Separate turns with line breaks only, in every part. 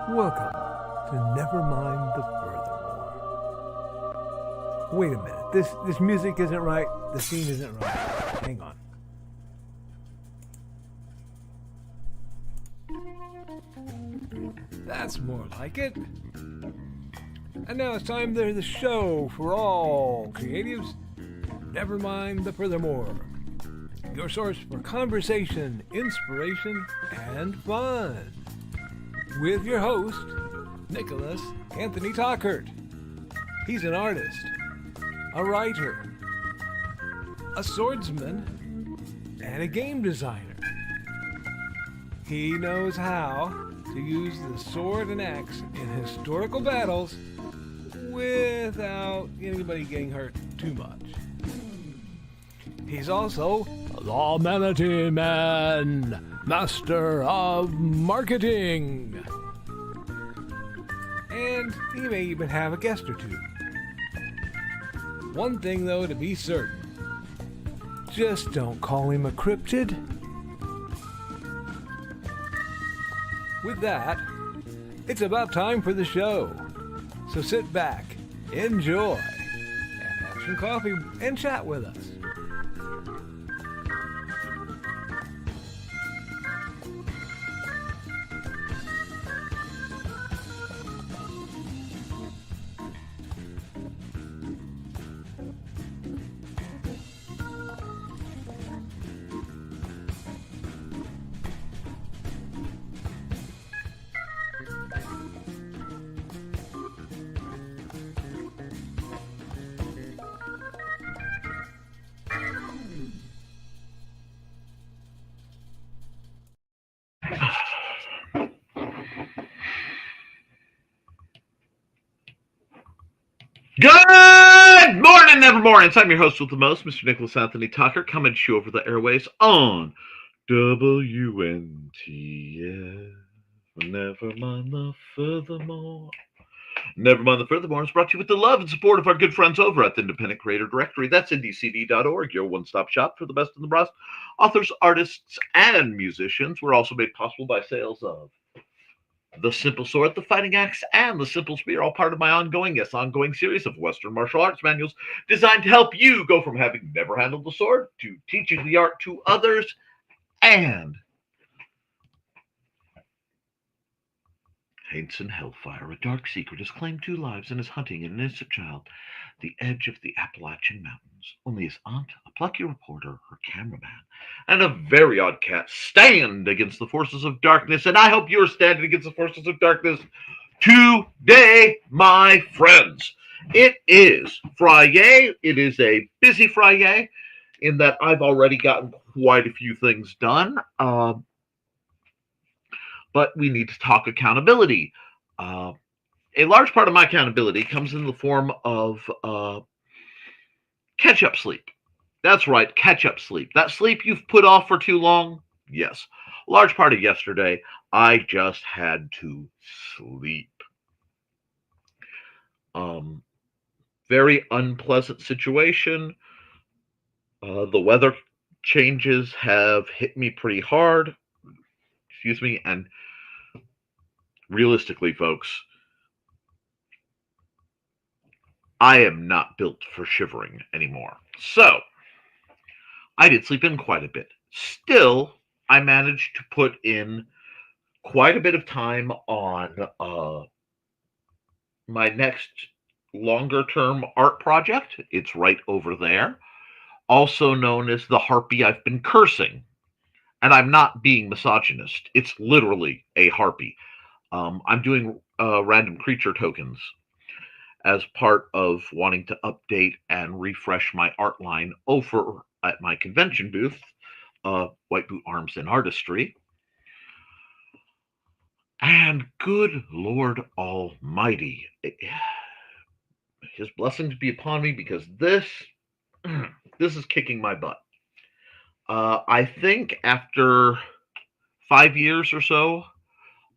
Welcome to Nevermind the Furthermore. Wait a minute, this music isn't right, the scene isn't right. Hang on. That's more like it. And now it's time for the show for all creatives. Nevermind the Furthermore. Your source for conversation, inspiration, and fun. With your host, Nicholas Anthony Tockert. He's an artist, a writer, a swordsman, and a game designer. He knows how to use the sword and axe in historical battles without anybody getting hurt too much. He's also the Manatee Man, master of marketing. And he may even have a guest or two. One thing, though, to be certain. Just don't call him a cryptid. With that, it's about time for the show. So sit back, enjoy, and have some coffee and chat with us.
Good morning, Nevermore. I'm your host with the most, Mr. Nicholas Anthony Tucker, coming to you over the airways on WNTF. Nevermind the Furthermore. Nevermind the Furthermore is brought to you with the love and support of our good friends over at the Independent Creator Directory. That's IndieCD.org, your one-stop shop for the best and the brightest authors, artists, and musicians. We're also made possible by sales of the Simple Sword, the Fighting Axe, and the Simple Spear, all part of my ongoing series of Western martial arts manuals designed to help you go from having never handled the sword to teaching the art to others. And Hainson Hellfire, a dark secret, has claimed 2 lives and is hunting an innocent child the edge of the Appalachian Mountains. Only his aunt, a plucky reporter, her cameraman, and a very odd cat stand against the forces of darkness, and I hope you're standing against the forces of darkness today, my friends. It is Friday. It is a busy Friday in that I've already gotten quite a few things done, but we need to talk accountability. A large part of my accountability comes in the form of catch-up sleep. That's right, catch-up sleep. That sleep you've put off for too long? Yes. A large part of yesterday, I just had to sleep. Very unpleasant situation. The weather changes have hit me pretty hard. Excuse me, and realistically, folks, I am not built for shivering anymore. So, I did sleep in quite a bit. Still, I managed to put in quite a bit of time on my next longer-term art project. It's right over there, also known as the harpy I've been cursing. And I'm not being misogynist. It's literally a harpy. I'm doing random creature tokens as part of wanting to update and refresh my art line over at my convention booth, White Boot Arms and Artistry. And good Lord Almighty, His blessings be upon me, because this is kicking my butt. I think after 5 years or so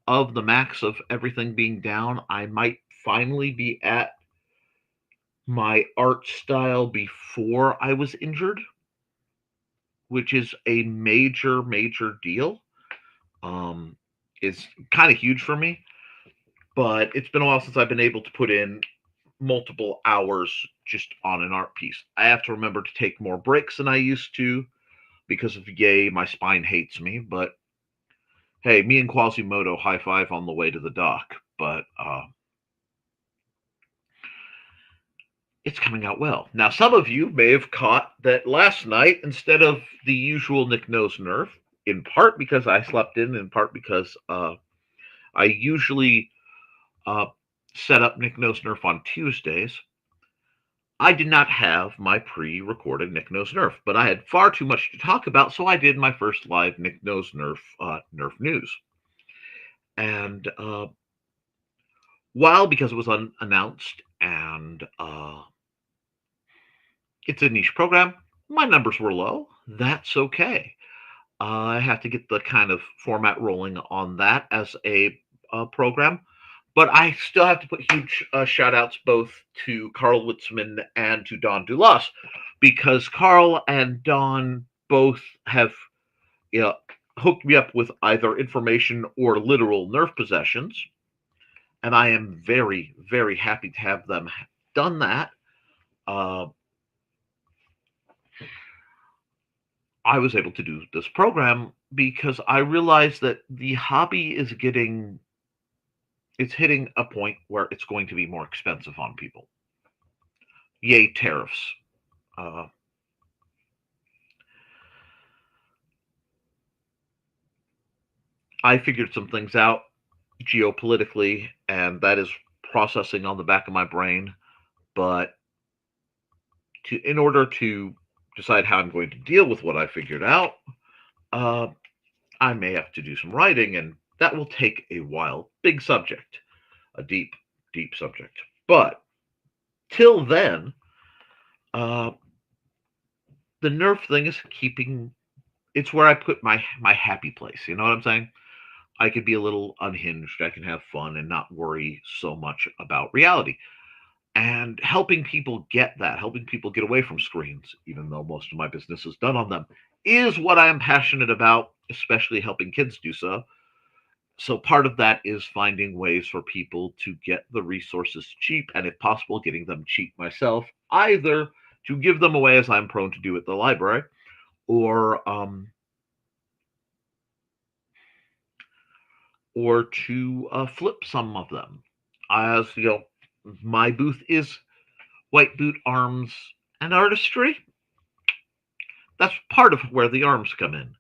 of the max of everything being down, I might finally be at my art style before I was injured, which is a major deal. It's kind of huge for me. but it's been a while since I've been able to put in multiple hours just on an art piece. I have to remember to take more breaks than I used to because of yay, my spine hates me. But hey, me and Quasimodo high five on the way to the dock. But it's coming out well. Now, some of you may have caught that last night, instead of the usual Nick Knows Nerf, in part because I slept in part because I usually uh, set up Nick Knows Nerf on Tuesdays. I did not have my pre-recorded Nick Knows Nerf, but I had far too much to talk about, so I did my first live Nick Knows Nerf Nerf news. And while because it was unannounced and it's a niche program, my numbers were low. That's okay. I have to get the kind of format rolling on that as a program. But I still have to put huge shout outs both to Carl Witzman and to Don Dulas, because Carl and Don both have hooked me up with either information or literal Nerf possessions. And I am very, very happy to have them done that. I was able to do this program because I realized that the hobby is it's hitting a point where it's going to be more expensive on people. Yay, tariffs. I figured some things out geopolitically, and that is processing on the back of my brain. But in order to decide how I'm going to deal with what I figured out, I may have to do some writing, and that will take a while. Big subject, a deep, deep subject. But till then, the Nerf thing is it's where I put my happy place. You know what I'm saying? I could be a little unhinged. I can have fun and not worry so much about reality. And helping people get that, helping people get away from screens, even though most of my business is done on them, is what I am passionate about, especially helping kids do so. So part of that is finding ways for people to get the resources cheap, and if possible, getting them cheap myself, either to give them away as I'm prone to do at the library, or to flip some of them. As you know, my booth is white boot arms and artistry. That's part of where the arms come in.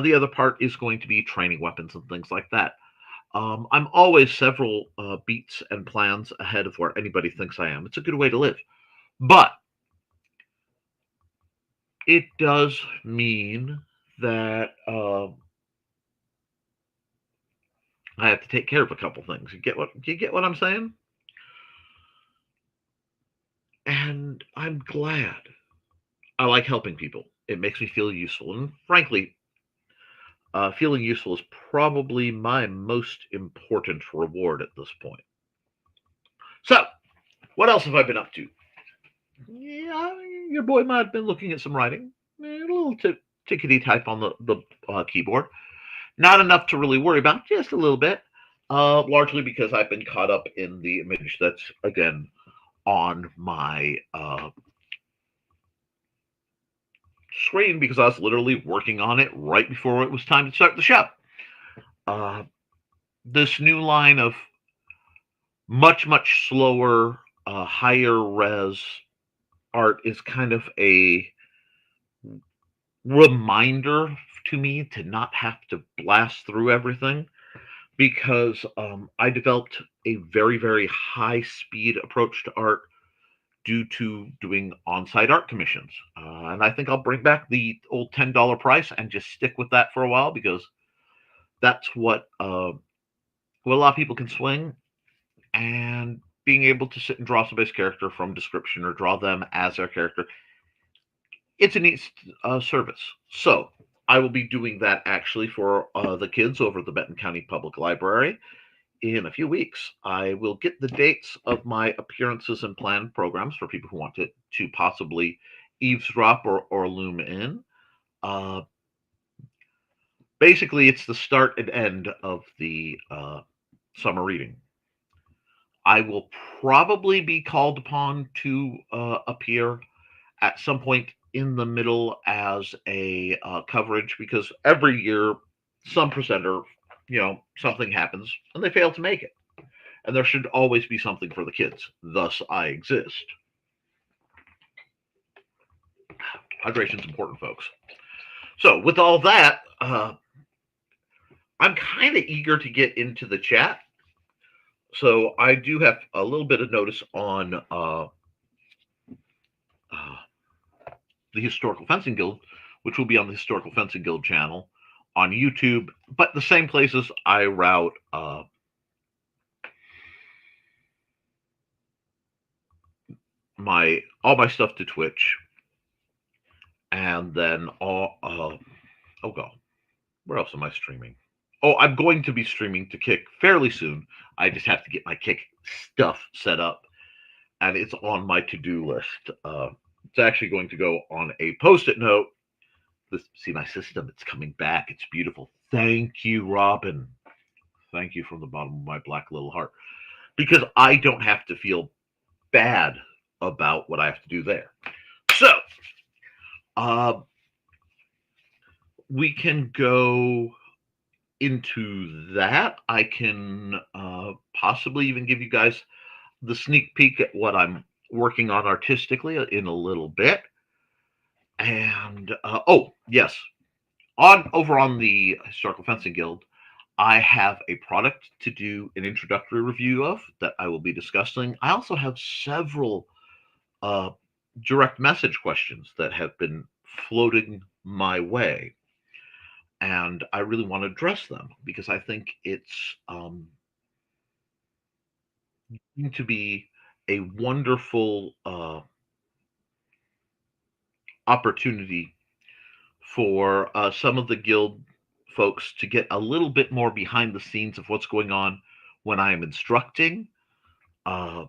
The other part is going to be training weapons and things like that. I'm always several beats and plans ahead of where anybody thinks I am. It's a good way to live. But it does mean that I have to take care of a couple things. You get what I'm saying? And I'm glad. I like helping people. It makes me feel useful. And frankly, feeling useful is probably my most important reward at this point. So, what else have I been up to? Yeah, your boy might have been looking at some writing. A little tickety type on the keyboard. Not enough to really worry about, just a little bit. Largely because I've been caught up in the image that's, again, on my screen because I was literally working on it right before it was time to start the show. This new line of much, much slower, higher res art is kind of a reminder to me to not have to blast through everything, because I developed a very, very high speed approach to art due to doing on-site art commissions. And I think I'll bring back the old $10 price and just stick with that for a while, because that's what a lot of people can swing. And being able to sit and draw somebody's character from description or draw them as their character, it's a neat service. So I will be doing that actually for the kids over at the Benton County Public Library in a few weeks. I will get the dates of my appearances and planned programs for people who want to possibly eavesdrop or loom in. Basically, it's the start and end of the summer reading. I will probably be called upon to appear at some point in the middle as a coverage, because every year some presenter, something happens and they fail to make it. And there should always be something for the kids. Thus, I exist. Hydration's important, folks. So, with all that, I'm kind of eager to get into the chat. So, I do have a little bit of notice on the Historical Fencing Guild, which will be on the Historical Fencing Guild channel on YouTube, but the same places I route all my stuff to Twitch, and then where else am I streaming? Oh, I'm going to be streaming to Kick fairly soon. I just have to get my Kick stuff set up, and it's on my to-do list. It's actually going to go on a post-it note. See my system, it's coming back. It's beautiful. Thank you, Robin. Thank you from the bottom of my black little heart. Because I don't have to feel bad about what I have to do there. So, we can go into that. I can possibly even give you guys the sneak peek at what I'm working on artistically in a little bit. And oh yes, over on the Historical Fencing Guild, I have a product to do an introductory review of that I will be discussing. I also have several direct message questions that have been floating my way, and I really want to address them because I think it's going to be a wonderful opportunity for some of the guild folks to get a little bit more behind the scenes of what's going on when I am instructing. I'm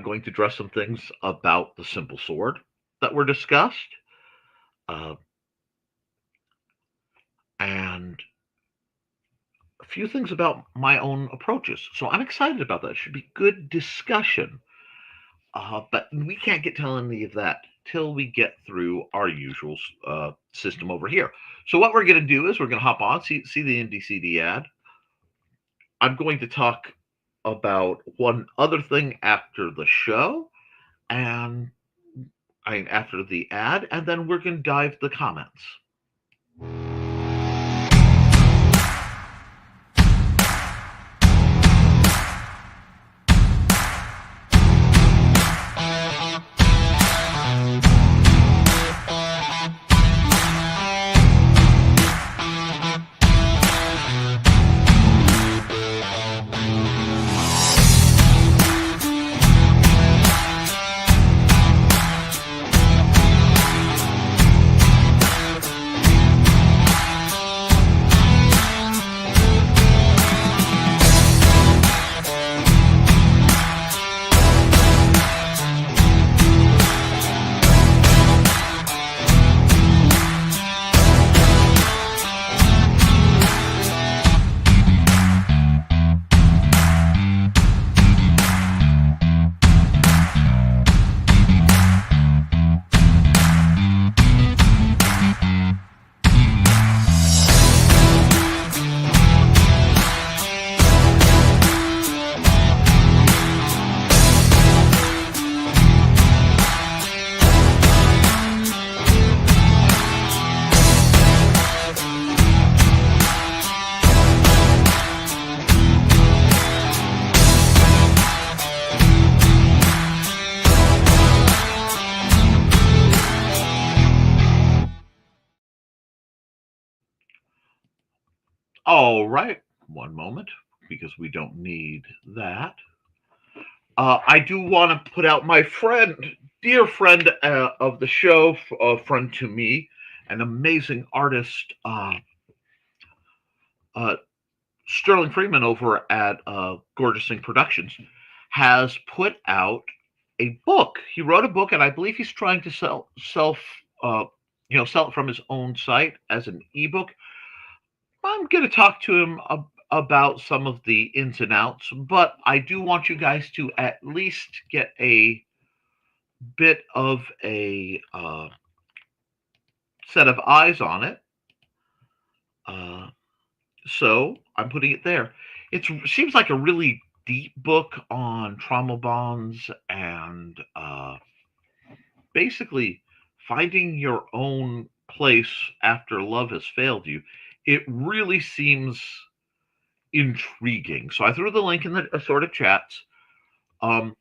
going to address some things about the simple sword that were discussed. And a few things about my own approaches. So I'm excited about that. It should be good discussion. But we can't get to any of that till we get through our usual system over here. So what we're going to do is we're going to hop on, see the IndieCD ad. I'm going to talk about one other thing after the show, and after the ad, and then we're going to dive the comments. All right, one moment, because we don't need that. I do want to put out my dear friend of the show, friend to me, an amazing artist, Sterling Freeman over at Gorgeous Thing Productions, has put out a book. He wrote a book, and I believe he's trying to sell it from his own site as an ebook. I'm going to talk to him about some of the ins and outs, but I do want you guys to at least get a bit of a set of eyes on it. So I'm putting it there. It seems like a really deep book on trauma bonds and basically finding your own place after love has failed you. It really seems intriguing. So I threw the link in the assorted chats. Um,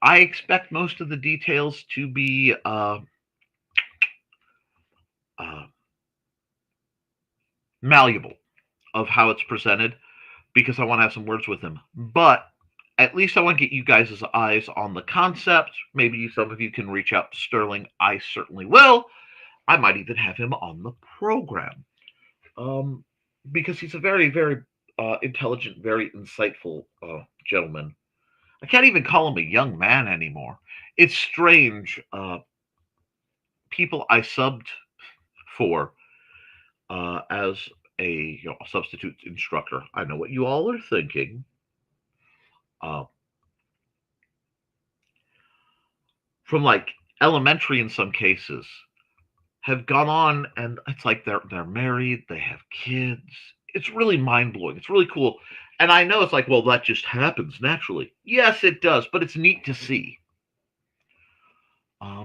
I expect most of the details to be uh, malleable of how it's presented because I want to have some words with him. But at least I want to get you guys' eyes on the concept. Maybe some of you can reach out to Sterling. I certainly will. I might even have him on the program because he's a very, very intelligent, very insightful gentleman. I can't even call him a young man anymore. It's strange. People I subbed for as a substitute instructor. I know what you all are thinking. From like elementary in some cases have gone on and it's like they're married, they have kids. It's really mind-blowing. It's really cool. And I know it's like, well, that just happens naturally. Yes, it does, but it's neat to see.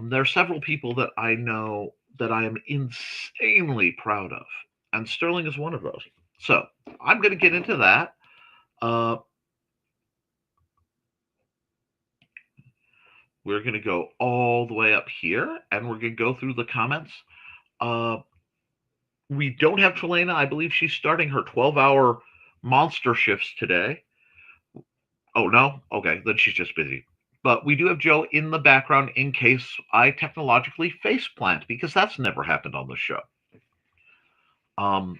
There are several people that I know that I am insanely proud of, and Sterling is one of those. So I'm going to get into that. We're going to go all the way up here, and we're going to go through the comments. We don't have Trilaina. I believe she's starting her 12-hour monster shifts today. Oh, no? Okay, then she's just busy. But we do have Joe in the background in case I technologically faceplant, because that's never happened on the show. Oh,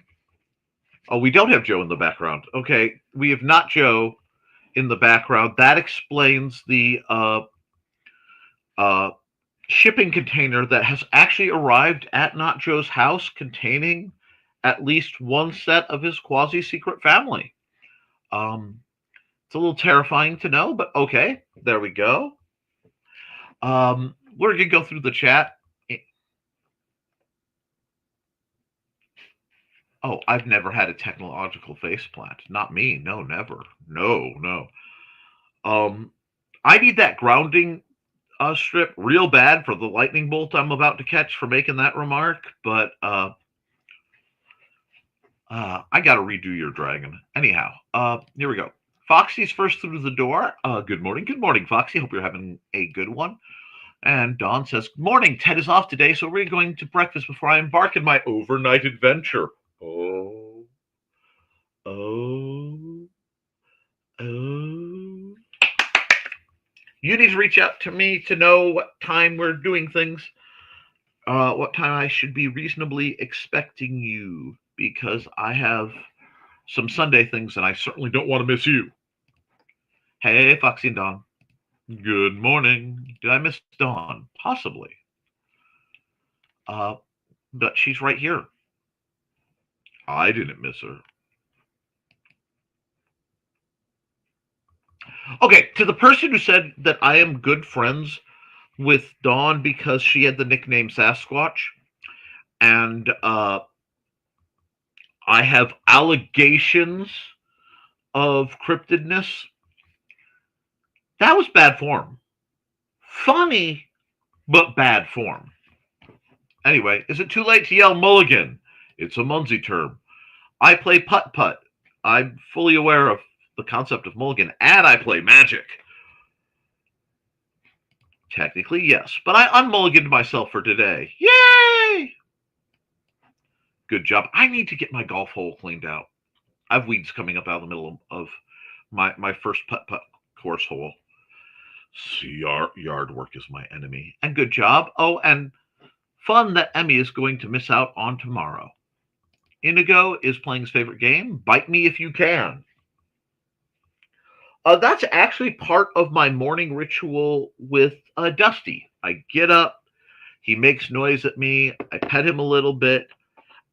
we don't have Joe in the background. Okay, we have not Joe in the background. That explains the shipping container that has actually arrived at Not Joe's house containing at least one set of his quasi-secret family. It's a little terrifying to know, but okay, there we go. We're going to go through the chat. Oh, I've never had a technological faceplant. Not me. No, never. No. I need that grounding strip real bad for the lightning bolt I'm about to catch for making that remark, but I got to redo your dragon. Anyhow, here we go. Foxy's first through the door. Good morning, Foxy. Hope you're having a good one. And Dawn says, good morning. Ted is off today, so we're going to breakfast before I embark on my overnight adventure. Oh. You need to reach out to me to know what time we're doing things, what time I should be reasonably expecting you, because I have some Sunday things and I certainly don't want to miss you. Hey, Foxy and Dawn. Good morning. Did I miss Dawn? Possibly. But she's right here. I didn't miss her. Okay, to the person who said that I am good friends with Dawn because she had the nickname Sasquatch, and I have allegations of cryptidness, that was bad form. Funny, but bad form. Anyway, is it too late to yell mulligan? It's a Munsey term. I play putt-putt. I'm fully aware of the concept of mulligan, and I play magic. Technically, yes, but I unmulliganed myself for today. Yay! Good job. I need to get my golf hole cleaned out. I have weeds coming up out of the middle of my first putt-putt course hole. Yard work is my enemy. And good job. Oh, and fun that Emmy is going to miss out on tomorrow. Indigo is playing his favorite game, Bite Me If You Can. That's actually part of my morning ritual with Dusty. I get up, he makes noise at me, I pet him a little bit,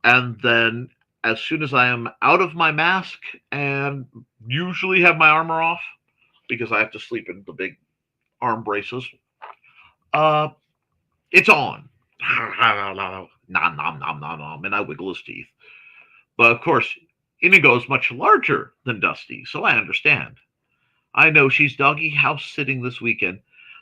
and then as soon as I am out of my mask and usually have my armor off because I have to sleep in the big arm braces, uh, it's on. Nom, nom, nom, nom, nom, and I wiggle his teeth. But of course, Inigo is much larger than Dusty, so I understand. I know she's doggy house sitting this weekend,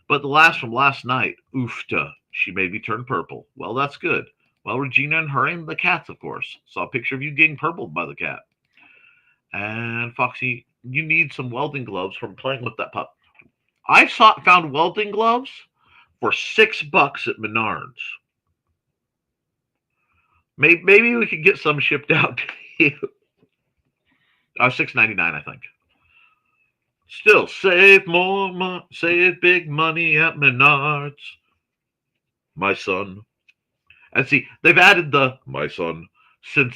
but the last from last night, oofta, she made me turn purple. Well, that's good. Well, Regina and her and the cats, of course. Saw a picture of you getting purpled by the cat. And Foxy, you need some welding gloves from playing with that pup. Found welding gloves for $6 at Menards. Maybe we could get some shipped out to you. $6.99, I think. Still, save big money at Menards, my son. And see, they've added the my son since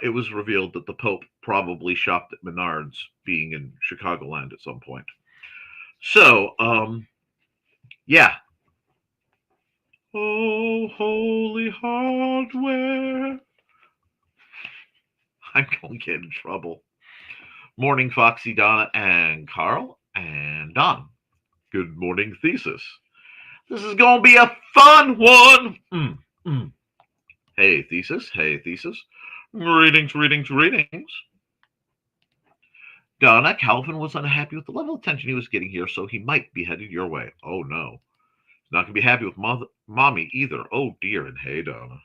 it was revealed that the Pope probably shopped at Menards, being in Chicagoland at some point. So, yeah. Oh, holy hardware. I'm going to get in trouble. Morning, Foxy, Donna, and Carl, and Don. Good morning, Thesis. This is going to be a fun one. Hey, Thesis. Hey, Thesis. Greetings. Donna, Calvin was unhappy with the level of attention he was getting here, so he might be headed your way. Oh, no. He's not going to be happy with Mommy either. Oh, dear. And hey, Donna.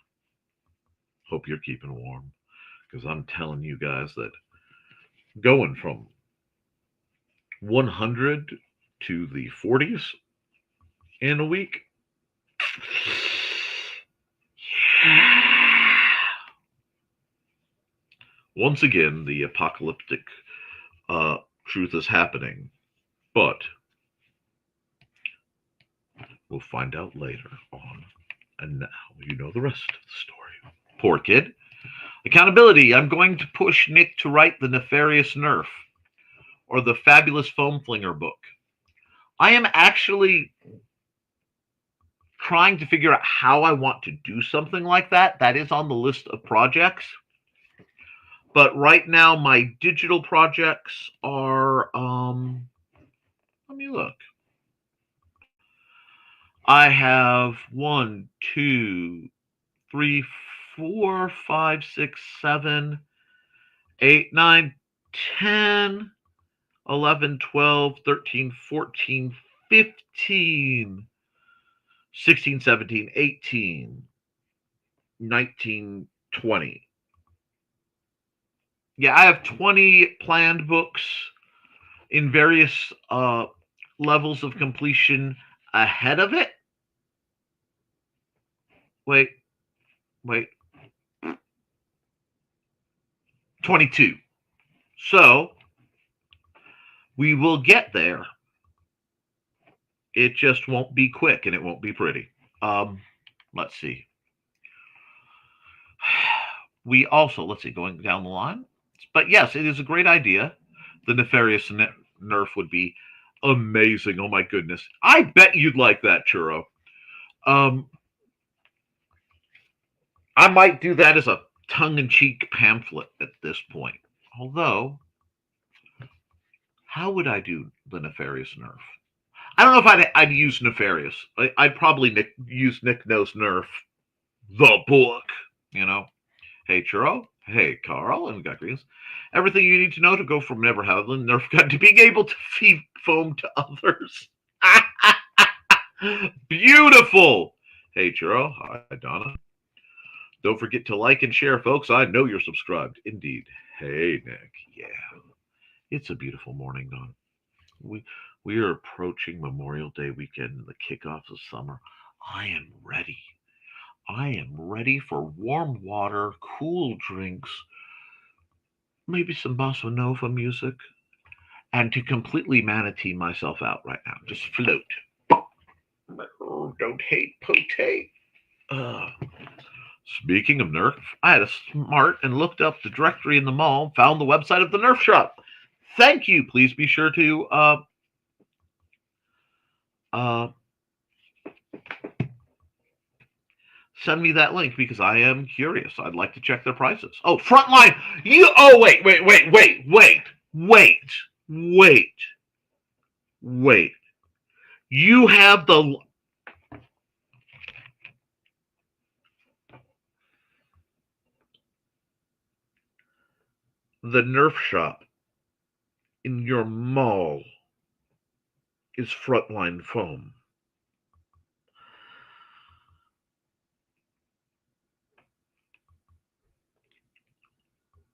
Hope you're keeping warm, because I'm telling you guys that going from 100 to the 40s in a week. Once again, the apocalyptic truth is happening, but we'll find out later on. And now you know the rest of the story. Poor kid. Accountability. I'm going to push Nick to write the Nefarious Nerf or the Fabulous Foam Flinger book. I am actually trying to figure out how I want to do something like that. That is on the list of projects. But right now, my digital projects are, let me look. I have 1, 2, 3, 4, 5, 6, 7, 8, 9, 10, 11, 12, 13, 14, 15, 16, 17, 18, 19, 20. Yeah, I have 20 planned books in various levels of completion ahead of it. Wait. 22. So, we will get there. It just won't be quick and it won't be pretty. Let's see. We also, going down the line. But yes, it is a great idea. The Nefarious Nerf would be amazing. Oh my goodness. I bet you'd like that, Churro. I might do that as a tongue-in-cheek pamphlet at this point. Although, how would I do the Nefarious Nerf? I don't know if I'd use Nefarious. I'd probably use Nick Knows Nerf, the book, you know. Hey, Churro. Hey, Carl. And we got greetings. Everything you need to know to go from never having Nerf gun to being able to feed foam to others. Beautiful. Hey, Churro. Hi, Donna. Don't forget to like and share, folks. I know you're subscribed. Indeed. Hey, Nick. Yeah. It's a beautiful morning, Don. We are approaching Memorial Day weekend and the kickoff of summer. I am ready. I am ready for warm water, cool drinks, maybe some bossa nova music, and to completely manatee myself out right now. Just float. Don't hate potate. Speaking of Nerf, I had a smart and looked up the directory in the mall, found the website of the Nerf shop. Thank you. Please be sure to send me that link because I am curious. I'd like to check their prices. Oh, Frontline. Wait. Wait. You have the Nerf shop in your mall is Frontline foam.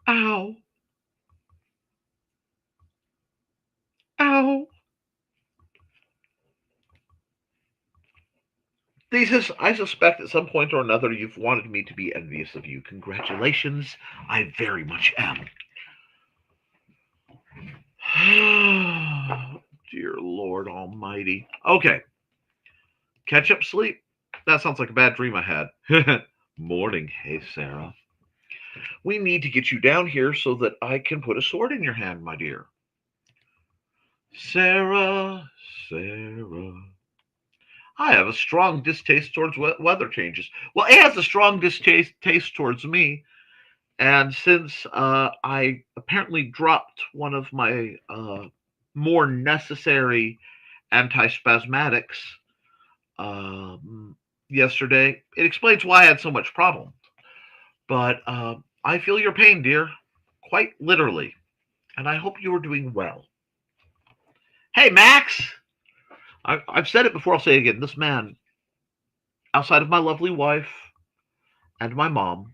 Ow. Ow. I suspect at some point or another you've wanted me to be envious of you. Congratulations. I very much am. Dear Lord Almighty. Okay. Catch up sleep. That sounds like a bad dream I had. Morning. Hey, Sarah. We need to get you down here so that I can put a sword in your hand, my dear. Sarah. I have a strong distaste towards weather changes. Well, it has a strong distaste towards me. And since I apparently dropped one of my more necessary antispasmatics yesterday, it explains why I had so much problem. But I feel your pain, dear, quite literally. And I hope you are doing well. Hey, Max! I've said it before, I'll say it again. This man, outside of my lovely wife and my mom,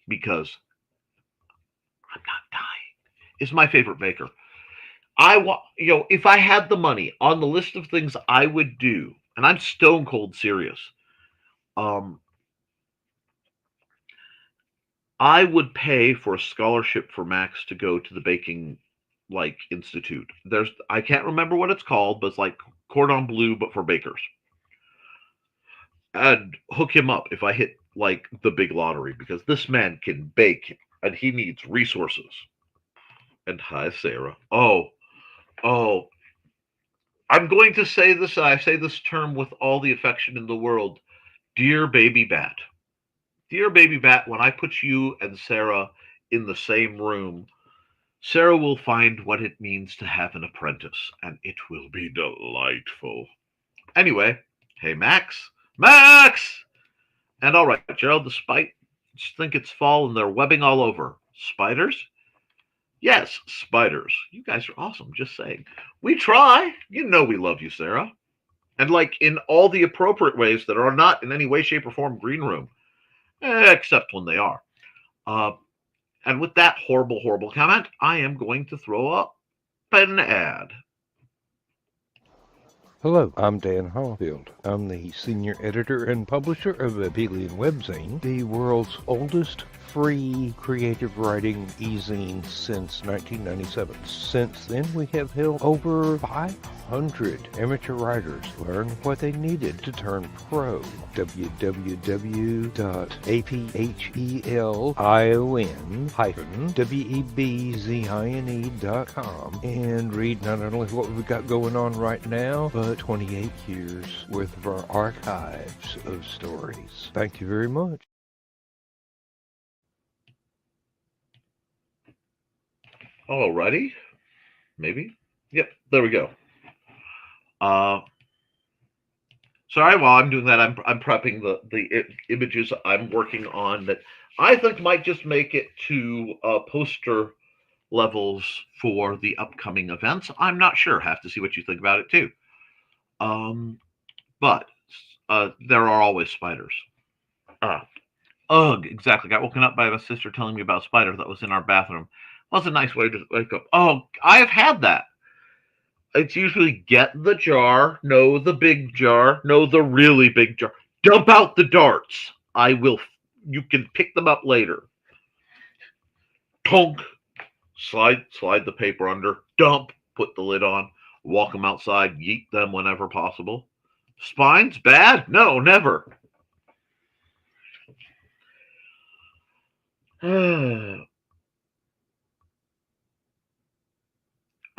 because I'm not dying, is my favorite baker. If I had the money on the list of things I would do, and I'm stone cold serious, I would pay for a scholarship for Max to go to the baking institute. I can't remember what it's called, but it's like cordon bleu, but for bakers. I'd hook him up if I hit the big lottery because this man can bake and he needs resources. And hi, Sarah. Oh, I'm going to say this, and I say this term with all the affection in the world. Dear baby bat. Dear baby bat, when I put you and Sarah in the same room, Sarah will find what it means to have an apprentice, and it will be delightful. Anyway, hey, Max. Max! And all right, Gerald, the spiders think it's fall and they're webbing all over. Spiders? Yes, spiders. You guys are awesome, just saying. We try. You know we love you, Sarah. And in all the appropriate ways that are not in any way, shape, or form green room. Except when they are. And with that horrible, horrible comment, I am going to throw up an ad.
Hello, I'm Dan Hallfield. I'm the senior editor and publisher of Abelian Webzine, the world's oldest free creative writing e-zine since 1997. Since then, we have helped over 500 amateur writers learn what they needed to turn pro. www.aphellion-webzine.com and read not only what we've got going on right now, but 28 years worth of our archives of stories. Thank you very much.
Alrighty. Maybe. Yep, there we go. Sorry, while I'm doing that, I'm prepping the images I'm working on that I think might just make it to poster levels for the upcoming events. I'm not sure. Have to see what you think about it too. But there are always spiders. Ugh, exactly. Got woken up by my sister telling me about a spider that was in our bathroom. Was a nice way to wake up. Oh, I have had that. It's usually get the jar, no the big jar, no the really big jar. Dump out the darts. You can pick them up later. Tonk. Slide the paper under. Dump. Put the lid on. Walk them outside. Yeet them whenever possible. Spines? Bad? No, never.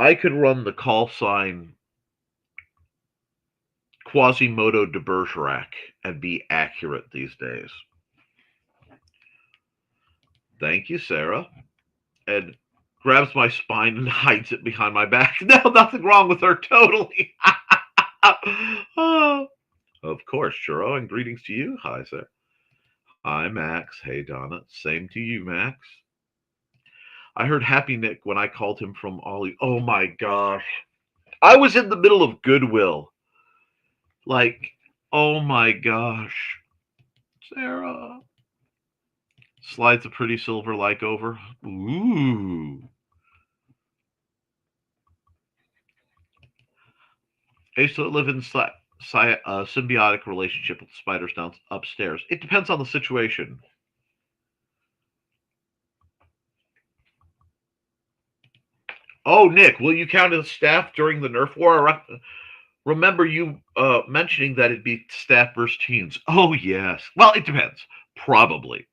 I could run the call sign Quasimodo de Bergerac and be accurate these days. Thank you, Sarah. And grabs my spine and hides it behind my back. No, nothing wrong with her, totally. Oh, of course, Churro, and greetings to you. Hi, Sarah. Hi, Max. Hey, Donna. Same to you, Max. I heard Happy Nick when I called him from Ollie. Oh my gosh. I was in the middle of Goodwill. Like, oh my gosh. Sarah. Slides a pretty silver like over. Ooh. I used to live in symbiotic relationship with the spiders down upstairs. It depends on the situation. Oh, Nick, will you count as staff during the Nerf war? Remember you mentioning that it'd be staff versus teens. Oh, yes. Well, it depends. Probably.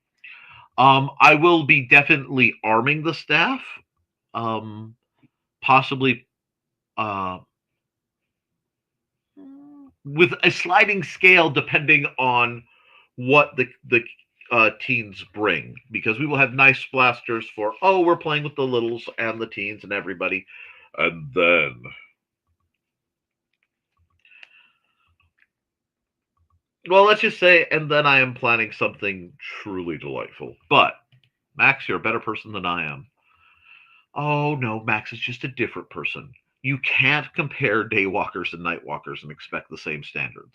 I will be definitely arming the staff. Possibly with a sliding scale depending on what the teens bring, because we will have nice blasters for, oh, we're playing with the littles and the teens and everybody. And then well, let's just say, and then I am planning something truly delightful. But Max, you're a better person than I am. Oh no, Max is just a different person. You can't compare daywalkers and nightwalkers and expect the same standards.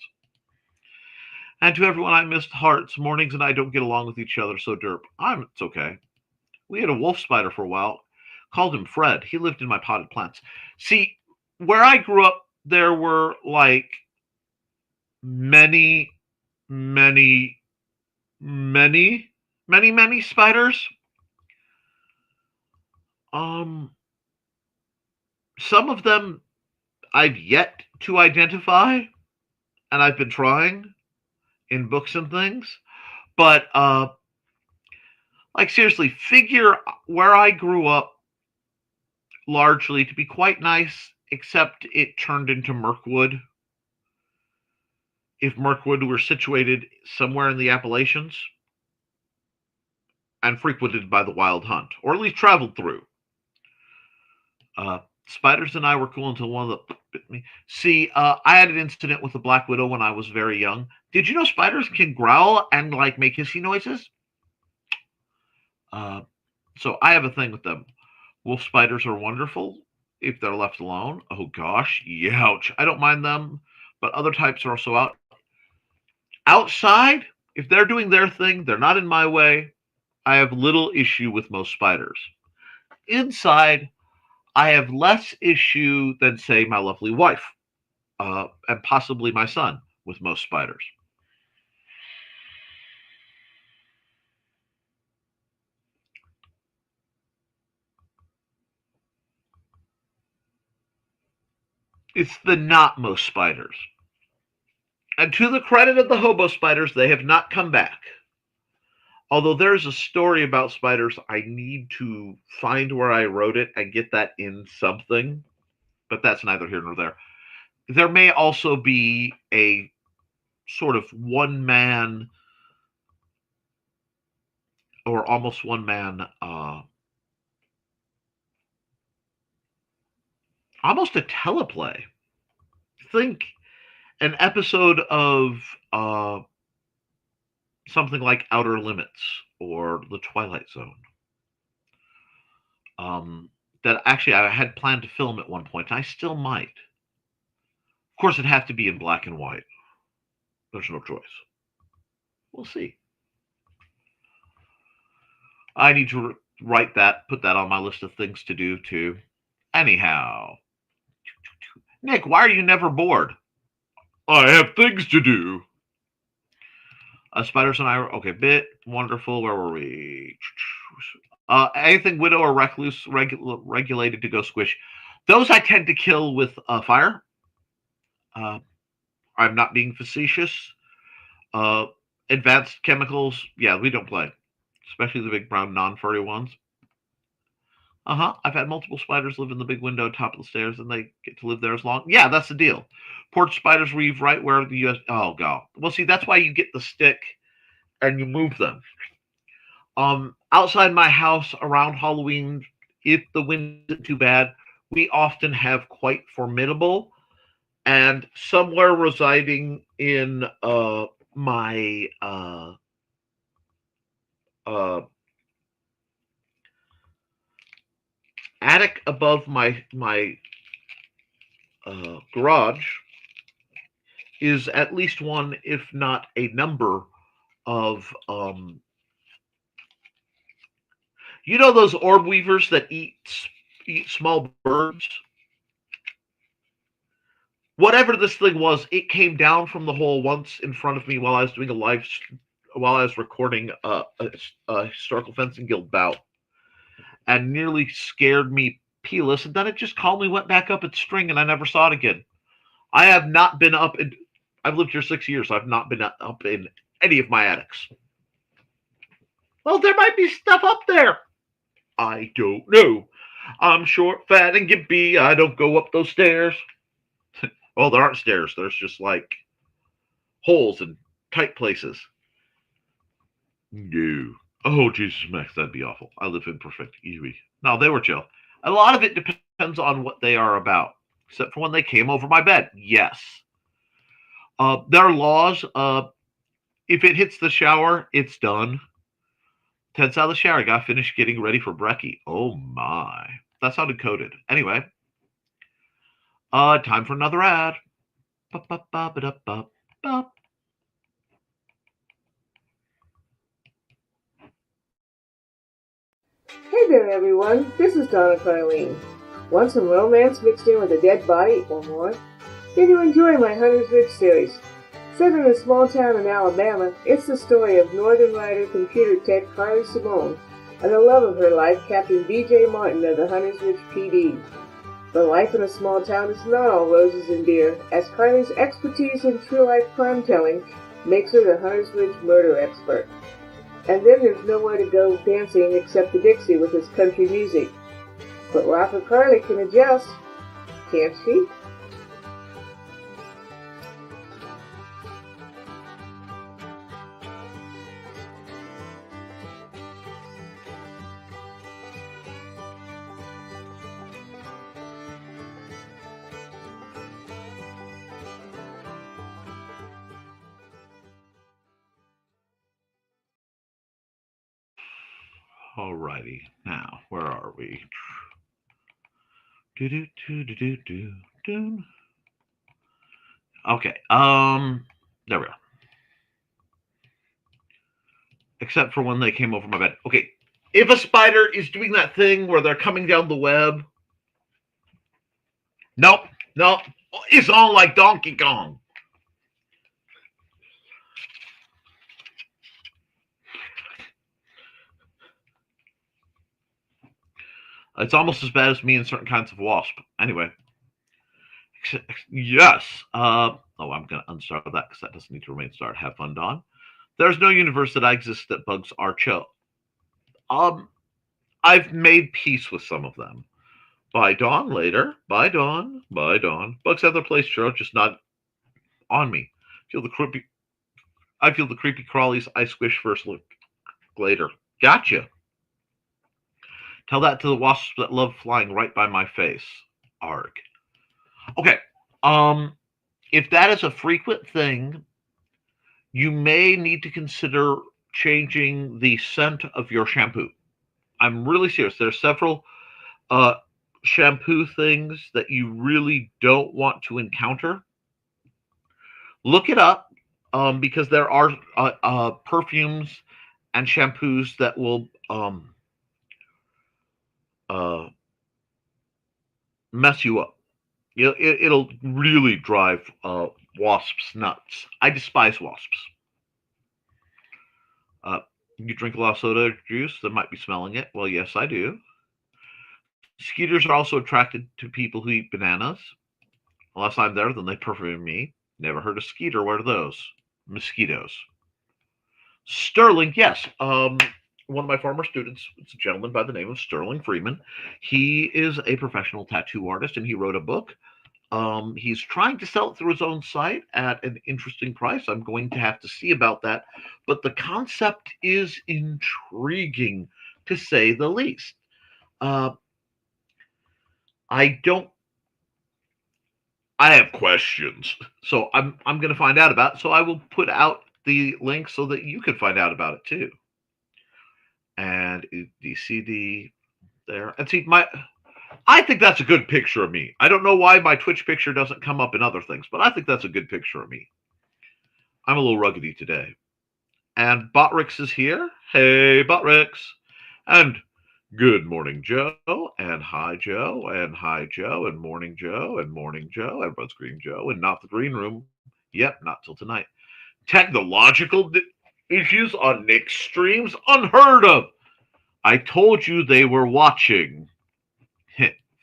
And to everyone I missed hearts, mornings and I don't get along with each other, so derp. It's okay. We had a wolf spider for a while. Called him Fred. He lived in my potted plants. See, where I grew up, there were like many, many, many spiders. Some of them I've yet to identify, and I've been trying in books and things. But like seriously, figure where I grew up largely to be quite nice, except it turned into Mirkwood. If Mirkwood were situated somewhere in the Appalachians and frequented by the wild hunt, or at least traveled through. Spiders and I were cool until one of them bit me. See, I had an incident with a black widow when I was very young. Did you know spiders can growl and like make hissy noises? So I have a thing with them. Wolf spiders are wonderful if they're left alone. Oh gosh, ouch. I don't mind them, but other types are also out. Outside, if they're doing their thing, they're not in my way. I have little issue with most spiders. Inside, I have less issue than, say, my lovely wife, and possibly my son with most spiders. It's the not most spiders. And to the credit of the hobo spiders, they have not come back. Although there's a story about spiders, I need to find where I wrote it and get that in something. But that's neither here nor there. There may also be a sort of one man or almost one man, almost a teleplay. Think an episode of something like Outer Limits or The Twilight Zone. That actually I had planned to film at one point, and I still might. Of course, it'd have to be in black and white. There's no choice. We'll see. I need to write that, put that on my list of things to do too. Anyhow, Nick, why are you never bored? I have things to do. Spiders and I were okay. Bit wonderful. Where were we? Anything widow or recluse regulated to go squish. Those I tend to kill with fire. I'm not being facetious. Advanced chemicals, yeah, we don't play, especially the big brown non-furry ones. I've had multiple spiders live in the big window top of the stairs, and they get to live there as long. Yeah, that's the deal. Porch spiders weave right where the U.S. Oh god. Well, see, that's why you get the stick and you move them. Outside my house around Halloween, if the wind isn't too bad, we often have quite formidable. And somewhere residing in my uh, attic above my garage is at least one, if not a number of you know those orb weavers that eat small birds. Whatever this thing was, it came down from the hole once in front of me while I was doing while I was recording a historical fencing guild bout, and nearly scared me peeless. And then it just calmly went back up its string, and I never saw it again. I have not been up in. I've lived here 6 years. So I've not been up in any of my attics. Well, there might be stuff up there. I don't know. I'm short, fat, and gimpy. I don't go up those stairs. Well, there aren't stairs. There's just like holes and tight places. No. Oh, Jesus, Max, that'd be awful. I live in perfect Erie. No, they were chill. A lot of it depends on what they are about, except for when they came over my bed. Yes. There are laws. If it hits the shower, it's done. Ted's out of the shower. I got finished getting ready for brekkie. Oh, my. That sounded coded. Anyway. Time for another ad. Ba-ba-ba-ba-da-ba-ba.
Hey there, everyone. This is Donna Carlene. Want some romance mixed in with a dead body or more? Then you enjoy my Hunter's Ridge series. Set in a small town in Alabama, it's the story of Northern Rider computer tech Carly Simone and the love of her life, Captain B.J. Martin of the Hunter's Ridge PD. But life in a small town is not all roses and beer, as Carly's expertise in true-life crime-telling makes her the Hunter's Ridge murder expert. And then there's nowhere to go dancing except the Dixie with its country music. But Rapper Carly can adjust, can't she?
Alrighty, now where are we? Okay, there we are. Except for when they came over my bed. Okay, if a spider is doing that thing where they're coming down the web, nope, it's on like Donkey Kong. It's almost as bad as me and certain kinds of wasp. Anyway. Yes. I'm going to unstart that because that doesn't need to remain starred. Have fun, Dawn. There's no universe that exists that bugs are chill. I've made peace with some of them. Bye, Dawn, later. Bye, Dawn. Bye, Dawn. Bugs have their place, sure, just not on me. I feel the creepy crawlies I squish first look later. Gotcha. Tell that to the wasps that love flying right by my face. Arg. Okay. If that is a frequent thing, you may need to consider changing the scent of your shampoo. I'm really serious. There are several shampoo things that you really don't want to encounter. Look it up because there are perfumes and shampoos that will mess you up. It'll really drive wasps nuts. I despise wasps. You drink a lot of soda juice that might be smelling it. Well, yes, I do. Mosquitoes are also attracted to people who eat bananas. Unless I'm there, then they perfume me. Never heard of skeeter. What are those? Mosquitoes. Sterling, yes. One of my former students, it's a gentleman by the name of Sterling Freeman. He is a professional tattoo artist, and he wrote a book He's trying to sell it through his own site at an interesting price. I'm going to have to see about that. But the concept is intriguing, to say the least. I have questions, so I'm going to find out about it. So I will put out the link so that you can find out about it too. And IndieCD there, and see I think that's a good picture of me. I don't know why my Twitch picture doesn't come up in other things, but I think that's a good picture of me. I'm a little ruggedy today. And Botrix is here. Hey, Botrix. And good morning, Joe. And hi, Joe. And hi, Joe. And morning, Joe. And morning, Joe. Everyone's Green Joe. And not the green room. Yep, not till tonight. Technological issues on Nick's streams? Unheard of. I told you they were watching.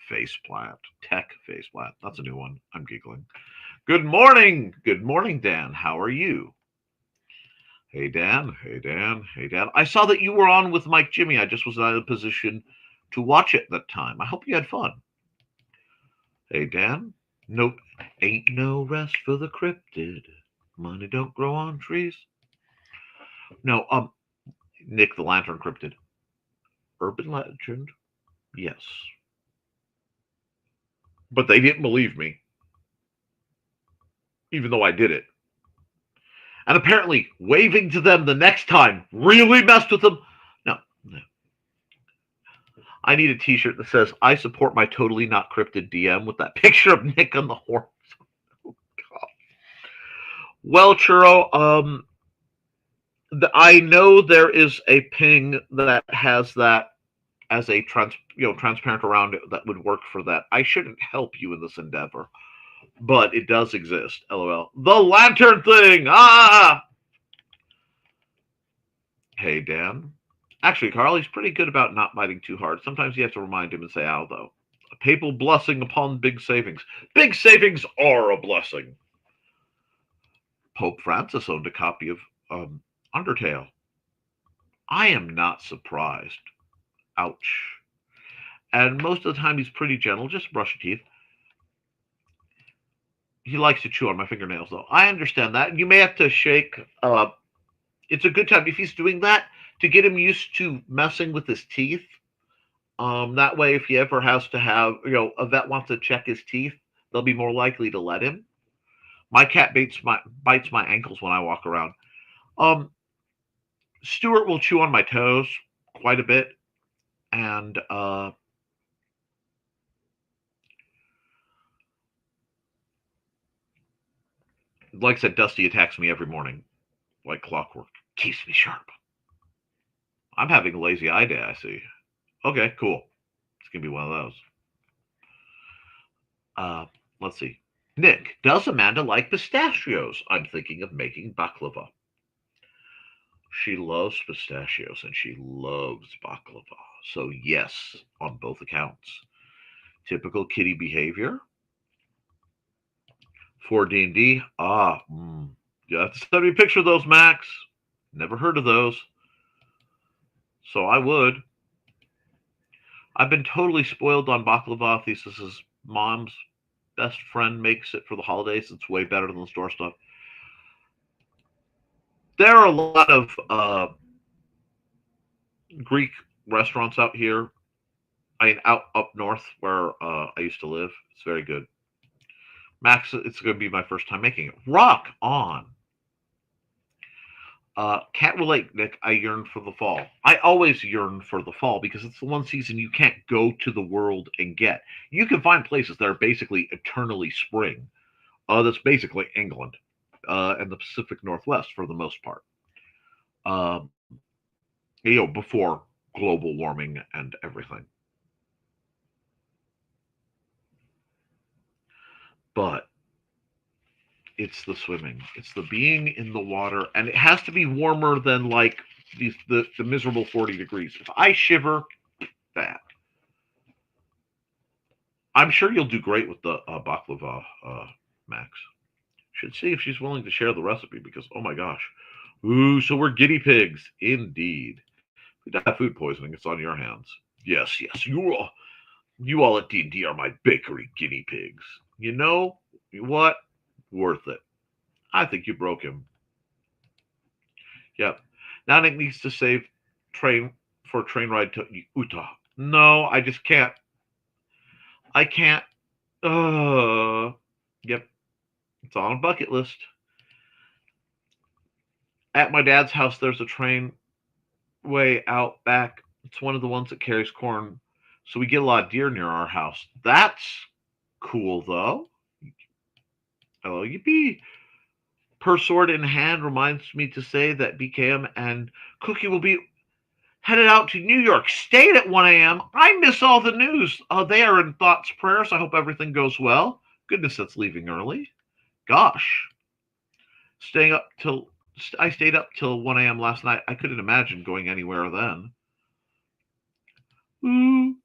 Faceplant. Tech faceplant. That's a new one. I'm giggling. Good morning. Good morning, Dan. How are you? Hey, Dan. Hey, Dan. Hey, Dan. I saw that you were on with Mike Jimmy. I just was not in a position to watch it that time. I hope you had fun. Hey, Dan. No, ain't no rest for the cryptid. Money don't grow on trees. No, Nick the Lantern Cryptid. Urban legend. Yes. But they didn't believe me, even though I did it. And apparently, waving to them the next time really messed with them. No. I need a t-shirt that says, I support my totally not cryptid DM with that picture of Nick on the horse. Oh, God. Well, Churro, I know there is a ping that has that as a transparent around it that would work for that. I shouldn't help you in this endeavor, but it does exist. LOL. The lantern thing. Hey, Dan. Actually, Carly's pretty good about not biting too hard. Sometimes you have to remind him and say, ow, though. A papal blessing upon big savings. Big savings are a blessing. Pope Francis owned a copy of Undertale. I am not surprised. Ouch. And most of the time he's pretty gentle. Just brush your teeth. He likes to chew on my fingernails, though. I understand that. You may have to shake. It's a good time if he's doing that to get him used to messing with his teeth. That way, if he ever has to have, a vet wants to check his teeth, they'll be more likely to let him. My cat bites my ankles when I walk around. Stuart will chew on my toes quite a bit. And like I said, Dusty attacks me every morning like clockwork. Keeps me sharp. I'm having a lazy eye day, I see. Okay, cool. It's going to be one of those. Let's see. Nick, does Amanda like pistachios? I'm thinking of making baklava. She loves pistachios and she loves baklava. So yes, on both accounts. Typical kitty behavior. For D&D. You have to send me a picture of those, Max. Never heard of those. So I would. I've been totally spoiled on baklava. Thesis's mom's best friend makes it for the holidays. It's way better than the store stuff. There are a lot of Greek restaurants out here. Out up north where I used to live. It's very good. Max, it's going to be my first time making it. Rock on. Can't relate, Nick. I yearn for the fall. I always yearn for the fall because it's the one season you can't go to the world and get. You can find places that are basically eternally spring. That's basically England and the Pacific Northwest for the most part. Before global warming and everything. But it's the swimming. It's the being in the water. And it has to be warmer than like the miserable 40 degrees. If I shiver, that. I'm sure you'll do great with the baklava, Max. Should see if she's willing to share the recipe because, oh my gosh. Ooh, so we're guinea pigs. Indeed. If you die of food poisoning, it's on your hands. Yes, you are. You all at D&D are my bakery guinea pigs. You know what? Worth it. I think you broke him. Yep. Now Nick needs to save train for a train ride to Utah. No, I just can't. I can't. Yep. It's on a bucket list. At my dad's house, there's a train way out back. It's one of the ones that carries corn. So we get a lot of deer near our house. That's cool, though. Hello, yippee. Per sword in hand reminds me to say that BKM and Cookie will be headed out to New York State at 1 a.m. I miss all the news. They are in thoughts, prayers. I hope everything goes well. Goodness, that's leaving early. Gosh. I stayed up till 1 a.m. last night. I couldn't imagine going anywhere then. Ooh,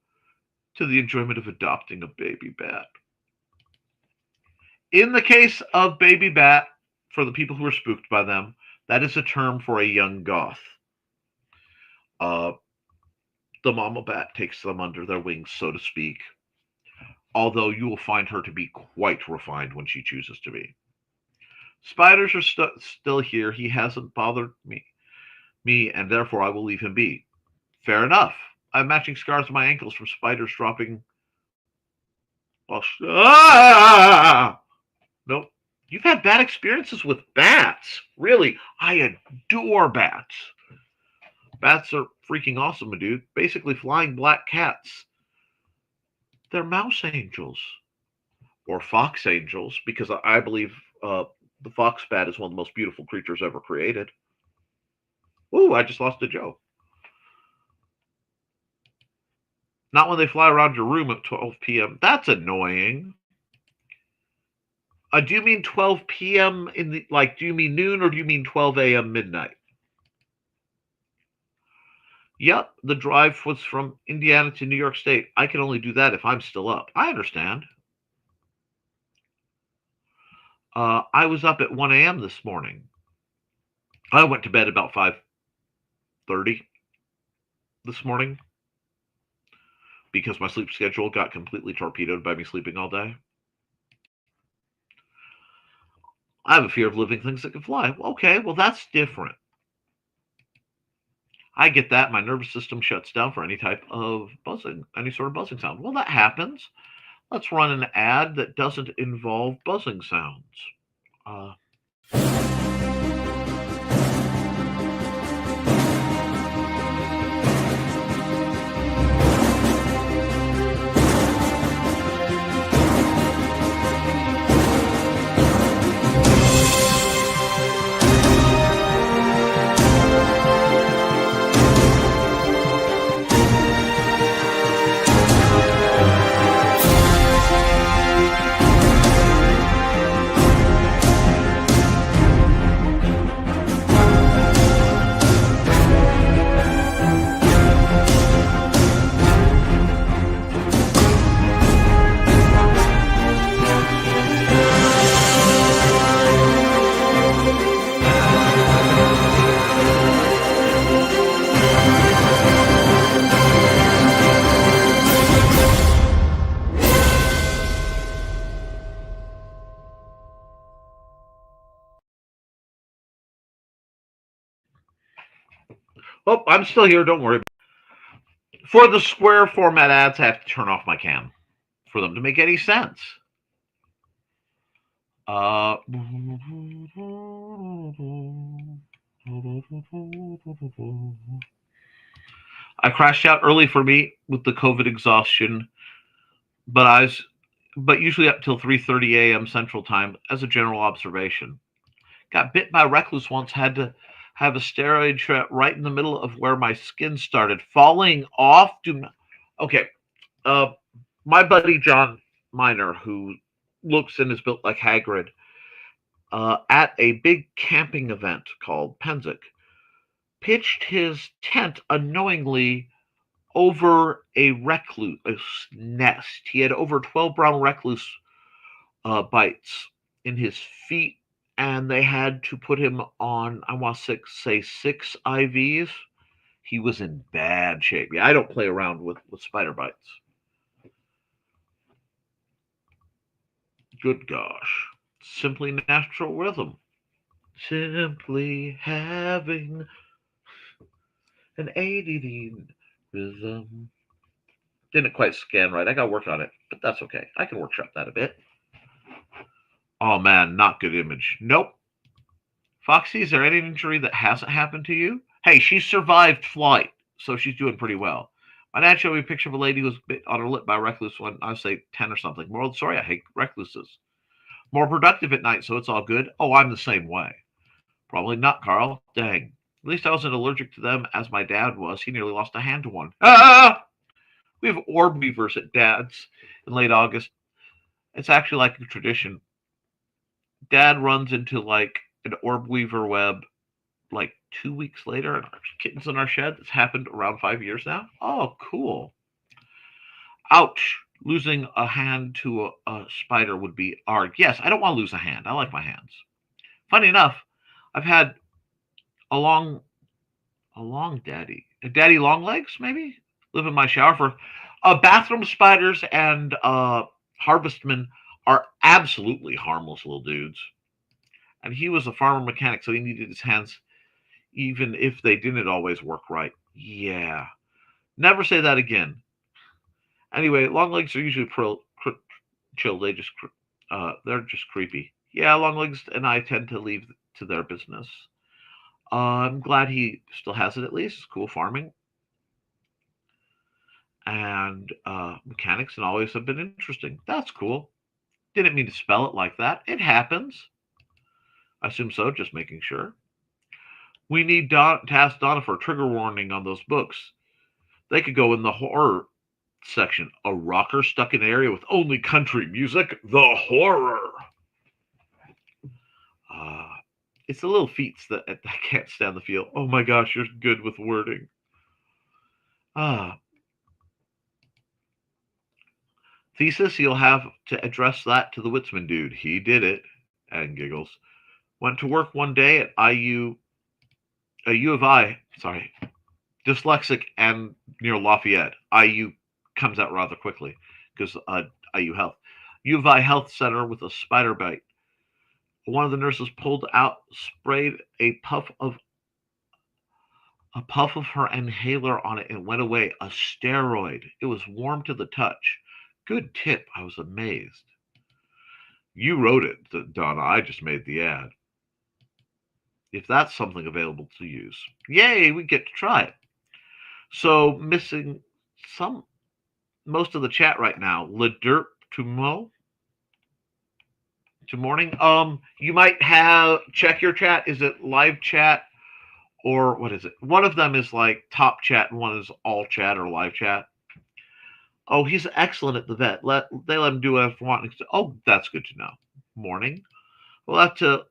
to the enjoyment of adopting a baby bat. In the case of baby bat, for the people who are spooked by them, that is a term for a young goth. The mama bat takes them under their wings, so to speak, although you will find her to be quite refined when she chooses to be. Spiders are still here. He hasn't bothered me, and therefore I will leave him be. Fair enough. I have matching scars on my ankles from spiders dropping. Nope. You've had bad experiences with bats. Really, I adore bats. Bats are freaking awesome, dude. Basically flying black cats. They're mouse angels. Or fox angels, because I believe the fox bat is one of the most beautiful creatures ever created. Ooh, I just lost a Joe. Not when they fly around your room at 12 p.m. That's annoying. Do you mean 12 p.m. do you mean noon or do you mean 12 a.m. midnight? Yep, the drive was from Indiana to New York State. I can only do that if I'm still up. I understand. I was up at 1 a.m. this morning. I went to bed about 5:30 this morning because my sleep schedule got completely torpedoed by me sleeping all day. I have a fear of living things that can fly. Okay, well, that's different. I get that. My nervous system shuts down for any type of buzzing, any sort of buzzing sound. Well, that happens. Let's run an ad that doesn't involve buzzing sounds. Oh, I'm still here. Don't worry. For the square format ads, I have to turn off my cam for them to make any sense. I crashed out early for me with the COVID exhaustion, but usually up till 3:30 a.m. Central Time as a general observation. Got bit by a recluse once, had to have a steroid shot right in the middle of where my skin started falling off. Okay. My buddy John Miner, who looks and is built like Hagrid, at a big camping event called Penzic, pitched his tent unknowingly over a recluse nest. He had over 12 brown recluse bites in his feet, and they had to put him on, I want to say 6 IVs. He was in bad shape. Yeah, I don't play around with spider bites. Good gosh. Simply natural rhythm. Simply having an ADD rhythm. Didn't quite scan right. I got to work on it, but that's okay. I can workshop that a bit. Oh man, not good image. Nope. Foxy, is there any injury that hasn't happened to you? Hey, she survived flight, so she's doing pretty well. My dad showed me a picture of a lady who was bit on her lip by a recluse when I was, say, 10 or something. Moral of the story, I hate recluses. More productive at night, so it's all good. Oh, I'm the same way. Probably not, Carl. Dang. At least I wasn't allergic to them as my dad was. He nearly lost a hand to one. Ah! We have orb weavers at Dad's in late August. It's actually like a tradition. Dad runs into like an orb weaver web like 2 weeks later, and our kittens in our shed. That's happened around 5 years now. Oh, cool. Ouch. Losing a hand to a spider would be arg. Yes, I don't want to lose a hand. I like my hands. Funny enough, I've had a daddy long legs, maybe, live in my shower for bathroom spiders, and harvestmen are absolutely harmless little dudes. And he was a farmer mechanic, so he needed his hands even if they didn't always work right. Yeah. Never say that again. Anyway, long legs are usually chill. They're just creepy. Yeah, long legs and I tend to leave to their business. I'm glad he still has it at least. It's cool farming. And mechanics and always have been interesting. That's cool. Didn't mean to spell it like that. It happens. I assume so, just making sure. We need to ask Donna for a trigger warning on those books. They could go in the horror section. A rocker stuck in an area with only country music. The horror. It's the little feats that I can't stand the feel. Oh my gosh, you're good with wording. Thesis, you'll have to address that to the Witzman dude. He did it. And giggles. Went to work one day at U of I, dyslexic and near Lafayette. IU comes out rather quickly because IU Health. U of I Health Center with a spider bite. One of the nurses pulled out, sprayed a puff of her inhaler on it, and went away. A steroid. It was warm to the touch. Good tip. I was amazed. You wrote it, Donna. I just made the ad. If that's something available to use. Yay, we get to try it. So missing most of the chat right now. Le Derp to morning. You might check your chat. Is it live chat or what is it? One of them is like top chat and one is all chat or live chat. Oh, he's excellent at the vet. They let him do whatever he wants. Oh, that's good to know. Morning. We'll have to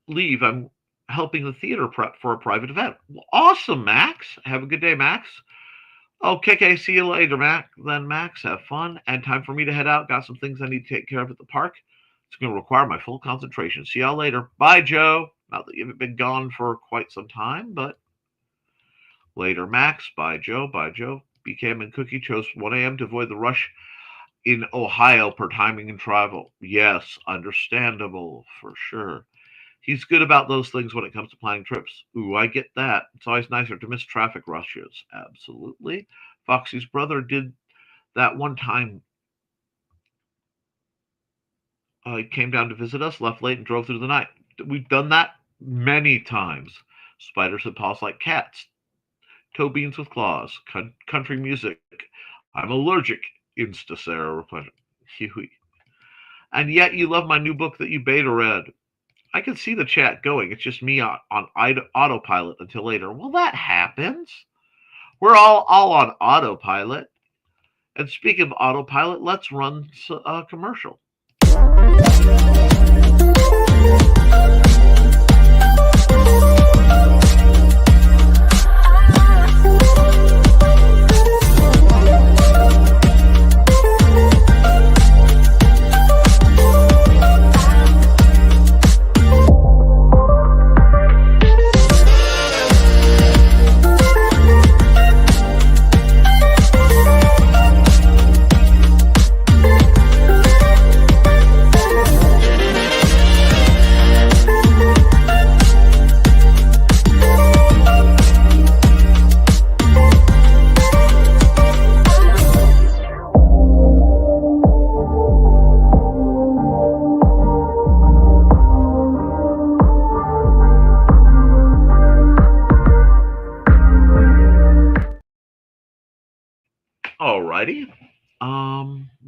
leave. I'm helping the theater prep for a private event. Well, awesome, Max. Have a good day, Max. Okay, see you later, Max. Have fun. And time for me to head out. Got some things I need to take care of at the park. It's going to require my full concentration. See y'all later. Bye, Joe. Not that you haven't been gone for quite some time, but later, Max. Bye, Joe. Bye, Joe. BKM and Cookie chose 1 a.m. to avoid the rush in Ohio per timing and travel. Yes, understandable for sure. He's good about those things when it comes to planning trips. Ooh, I get that. It's always nicer to miss traffic rushes. Absolutely. Foxy's brother did that one time. He came down to visit us, left late, and drove through the night. We've done that many times. Spiders have paws like cats. Toe beans with claws. Country music. I'm allergic. Insta Sarah replied. And yet you love my new book that you beta read. I can see the chat going. It's just me on autopilot until later. Well, that happens. We're all on autopilot. And speaking of autopilot, let's run a commercial.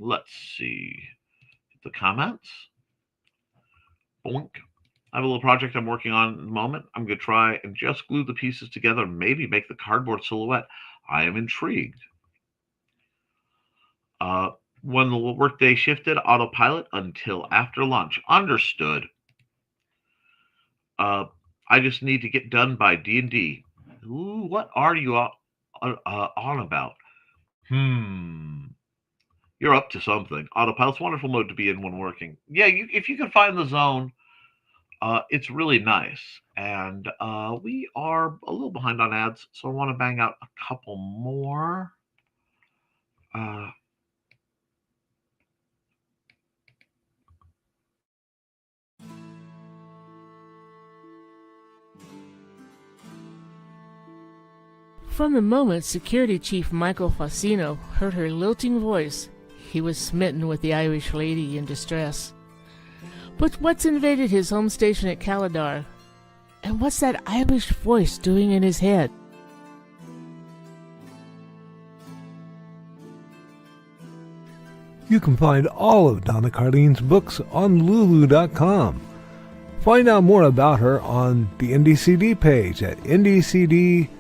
let's see. The comments. Boink. I have a little project I'm working on at the moment. I'm going to try and just glue the pieces together, maybe make the cardboard silhouette. I am intrigued. When the workday shifted, autopilot until after lunch. Understood. I just need to get done by D&D. Ooh, what are you on about? You're up to something. Autopilot's a wonderful mode to be in when working. Yeah, if you can find the zone, it's really nice. And we are a little behind on ads, so I want to bang out a couple more.
From the moment Security Chief Michael Fassino heard her lilting voice, he was smitten with the Irish lady in distress. But what's invaded his home station at Caladar? And what's that Irish voice doing in his head?
You can find all of Donna Carlene's books on Lulu.com. Find out more about her on the IndieCD page at IndieCD.org.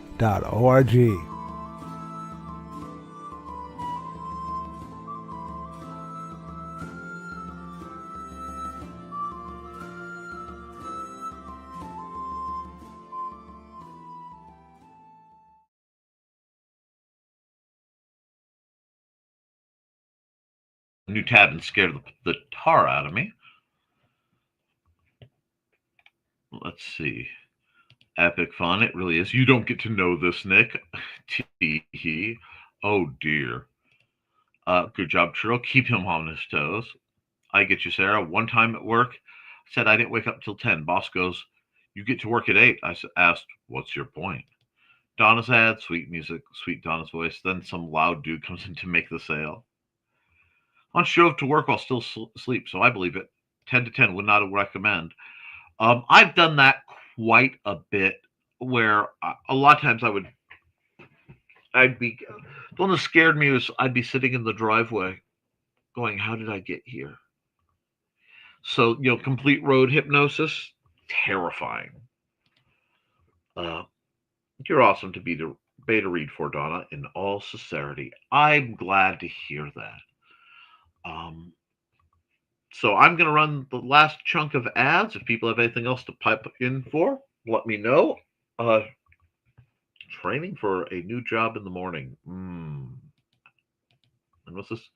New tab and scared the tar out of me. Let's see. Epic fun. It really is. You don't get to know this, Nick. Tee. Oh, dear. Good job, Churro. Keep him on his toes. I get you, Sarah. One time at work, said I didn't wake up till 10. Boss goes, you get to work at 8. I asked, what's your point? Donna's ad, sweet music, sweet Donna's voice. Then some loud dude comes in to make the sale. Once drove to work while still asleep, so I believe it. 10 to 10 would not recommend. I've done that quite a bit, where a lot of times the one that scared me was I'd be sitting in the driveway going, how did I get here? So, complete road hypnosis, terrifying. You're awesome to be the beta read for, Donna, in all sincerity. I'm glad to hear that. So I'm going to run the last chunk of ads. If people have anything else to pipe in for, let me know. Training for a new job in the morning. And what's this?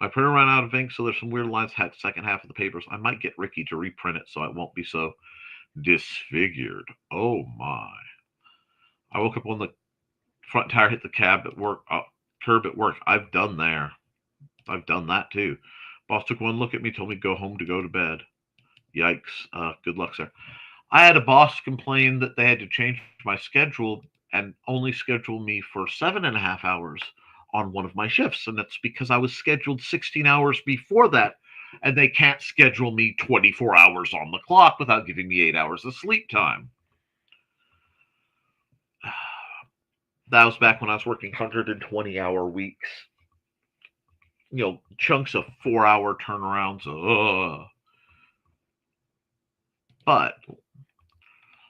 My printer ran out of ink, so there's some weird lines had second half of the papers. I might get Ricky to reprint it so it won't be so disfigured. Oh my. I woke up when the front tire hit the curb at work. I've done that too. Boss took one look at me, told me go home to go to bed. Yikes. Good luck, sir. I had a boss complain that they had to change my schedule and only schedule me for 7.5 hours on one of my shifts. And that's because I was scheduled 16 hours before that. And they can't schedule me 24 hours on the clock without giving me 8 hours of sleep time. That was back when I was working 120-hour weeks. Chunks of 4-hour turnarounds. But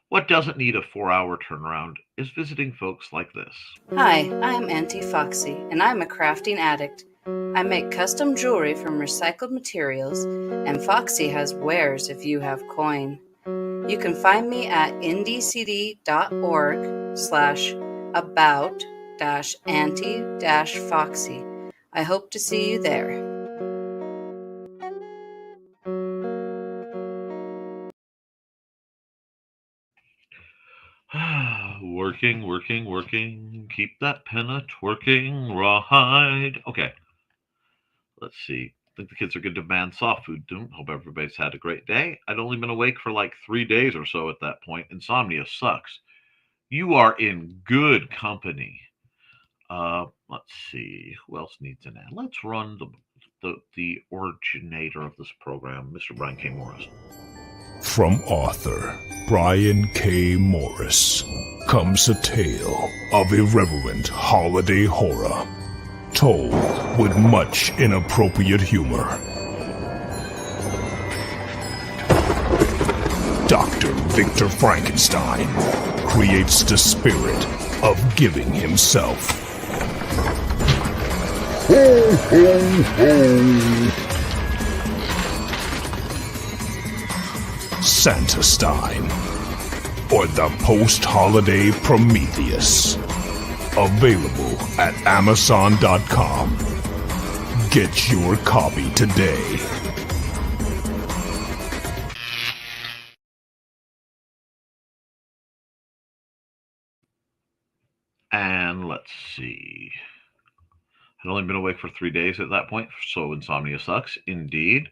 what doesn't need a 4-hour turnaround is visiting folks like this.
Hi, I'm Auntie Foxy, and I'm a crafting addict. I make custom jewelry from recycled materials, and Foxy has wares if you have coin. You can find me at indiecd.org/about-auntie-foxy. I hope to see you there.
Working. Keep that pen a-twerking right. Okay. Let's see. I think the kids are good to demand soft food. Hope everybody's had a great day. I'd only been awake for like 3 days or so at that point. Insomnia sucks. You are in good company. Let's see. Who else needs an ad? Let's run the originator of this program, Mr. Brian K. Morris.
From author Brian K. Morris comes a tale of irreverent holiday horror. told with much inappropriate humor. Dr. Victor Frankenstein creates the spirit of giving himself. Ho, ho, ho. Santa Stein, or the post-holiday Prometheus. Available at Amazon.com. Get your copy today.
And let's see. I'd only been awake for 3 days at that point, so insomnia sucks. Indeed.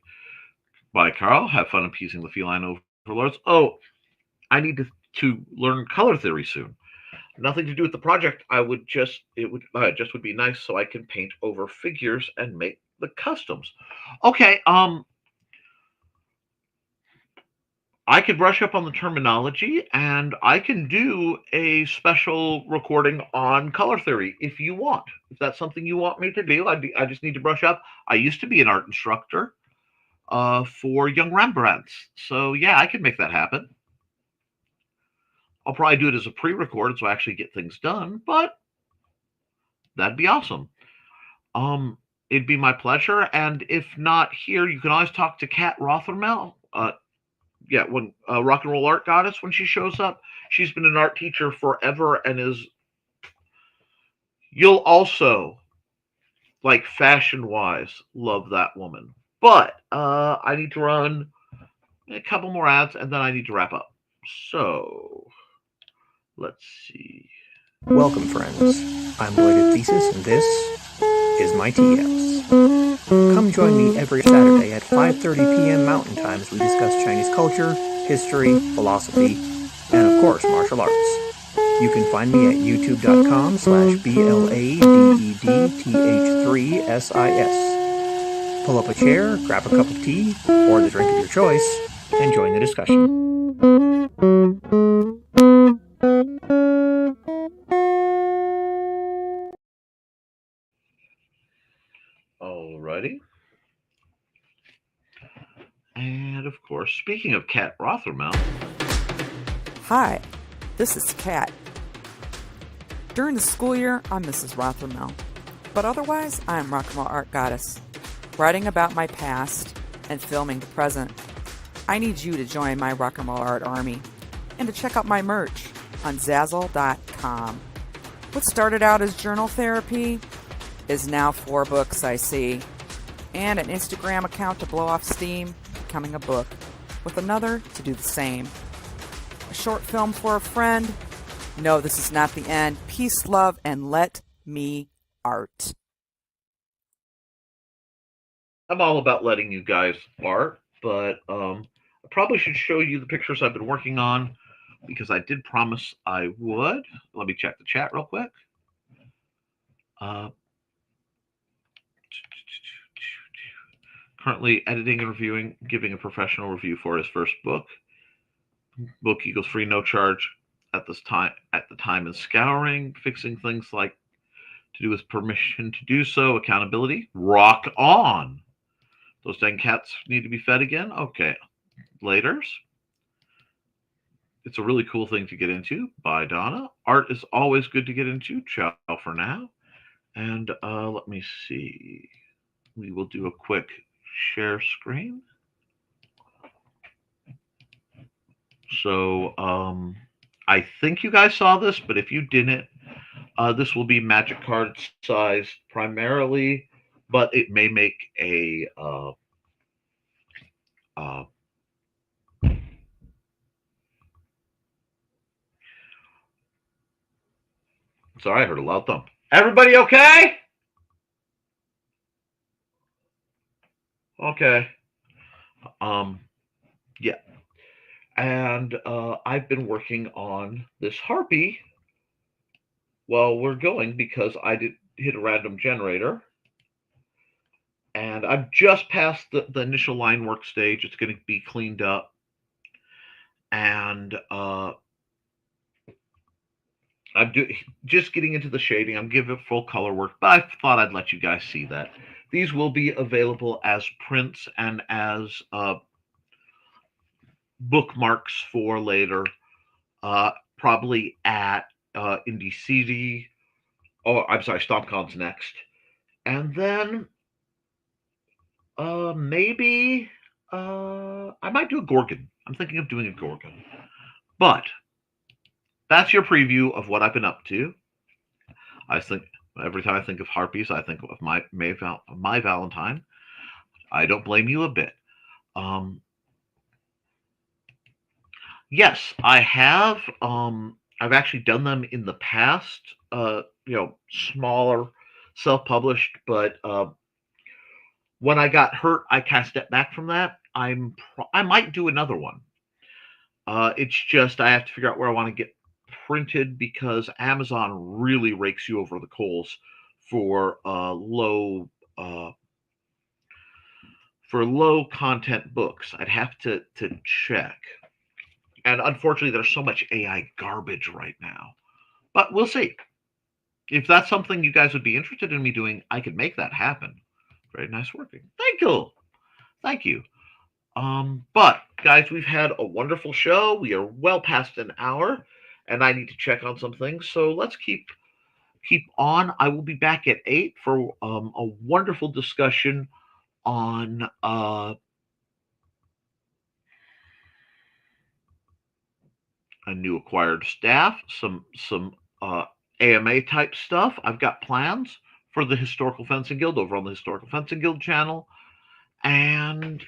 Bye, Carl. Have fun appeasing the feline overlords. Oh, I need to learn color theory soon. Nothing to do with the project. It would be nice so I can paint over figures and make the customs. Okay, I could brush up on the terminology, and I can do a special recording on color theory if you want. If that's something you want me to do, I just need to brush up. I used to be an art instructor for young Rembrandts, so yeah, I could make that happen. I'll probably do it as a pre-recorded so I actually get things done, but that'd be awesome. It'd be my pleasure, and if not here, you can always talk to Kat Rothermel. When Rock and Roll Art Goddess, when she shows up. She's been an art teacher forever and you'll also, like fashion-wise, love that woman. But I need to run a couple more ads, and then I need to wrap up. So, let's see.
Welcome, friends. I'm Lloyd Thesis, and this is my TS. Come join me every Saturday at 5:30 p.m. Mountain Time as we discuss Chinese culture, history, philosophy, and of course, martial arts. You can find me at youtube.com/BLADETH3SIS. Pull up a chair, grab a cup of tea, or the drink of your choice, and join the discussion.
Alrighty. And of course, speaking of Kat Rothermel.
Hi, this is Kat. During the school year, I'm Mrs. Rothermel. But otherwise, I'm Rock and Roll Art Goddess, writing about my past and filming the present. I need you to join my Rock and Roll Art army and to check out my merch on Zazzle.com. What started out as journal therapy is now 4 books, I see, and an Instagram account to blow off steam, becoming a book, with another to do the same. A short film for a friend. No, this is not the end. Peace, love, and let me art.
I'm all about letting you guys art, but I probably should show you the pictures I've been working on because I did promise I would. Let me check the chat real quick. Currently editing and reviewing, giving a professional review for his first book. Book equals free, no charge at the time and scouring, fixing things like to do with permission to do so, accountability. Rock on. Those dang cats need to be fed again. Okay. Laters. It's a really cool thing to get into. Bye, Donna. Art is always good to get into. Ciao for now. And let me see. We will do a quick share screen. So I think you guys saw this, but if you didn't, this will be magic card size primarily, but it may make a sorry, I heard a loud thump. Everybody okay? Okay. Yeah. And I've been working on this harpy while we're going because I did hit a random generator. And I've just passed the initial line work stage. It's going to be cleaned up. And just getting into the shading. I'm giving it full color work, but I thought I'd let you guys see that. These will be available as prints and as bookmarks for later, probably at IndieCD. Oh, I'm sorry, StompCon's next. And then maybe I might do a Gorgon. I'm thinking of doing a Gorgon. But that's your preview of what I've been up to. I think every time I think of harpies, I think of my Valentine. I don't blame you a bit. Yes, I have. I've actually done them in the past. Smaller, self-published, but when I got hurt, I kind of stepped back from that. I might do another one. It's just I have to figure out where I want to get printed because Amazon really rakes you over the coals for low content books. I'd have to check. And unfortunately, there's so much AI garbage right now. But we'll see. If that's something you guys would be interested in me doing, I could make that happen. Very nice working. Thank you. Thank you. But guys, we've had a wonderful show. We are well past an hour, and I need to check on some things. So let's keep on. I will be back at 8 for a wonderful discussion on a new acquired staff, some AMA type stuff. I've got plans for the Historical Fencing Guild over on the Historical Fencing Guild channel. And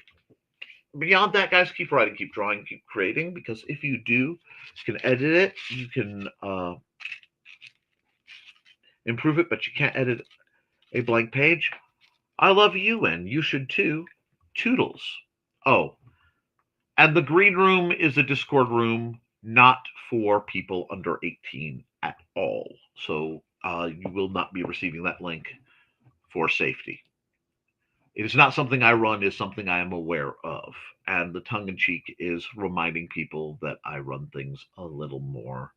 beyond that, guys, keep writing, keep drawing, keep creating, because if you do, you can edit it, you can improve it, but you can't edit a blank page. I love you, and you should too. Toodles. Oh, and the green room is a Discord room, not for people under 18 at all. So you will not be receiving that link for safety. It is not something I run, it's something I am aware of. And the tongue-in-cheek is reminding people that I run things a little more,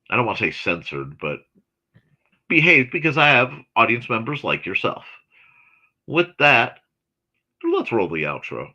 I don't want to say censored, but behaved, because I have audience members like yourself. With that, let's roll the outro.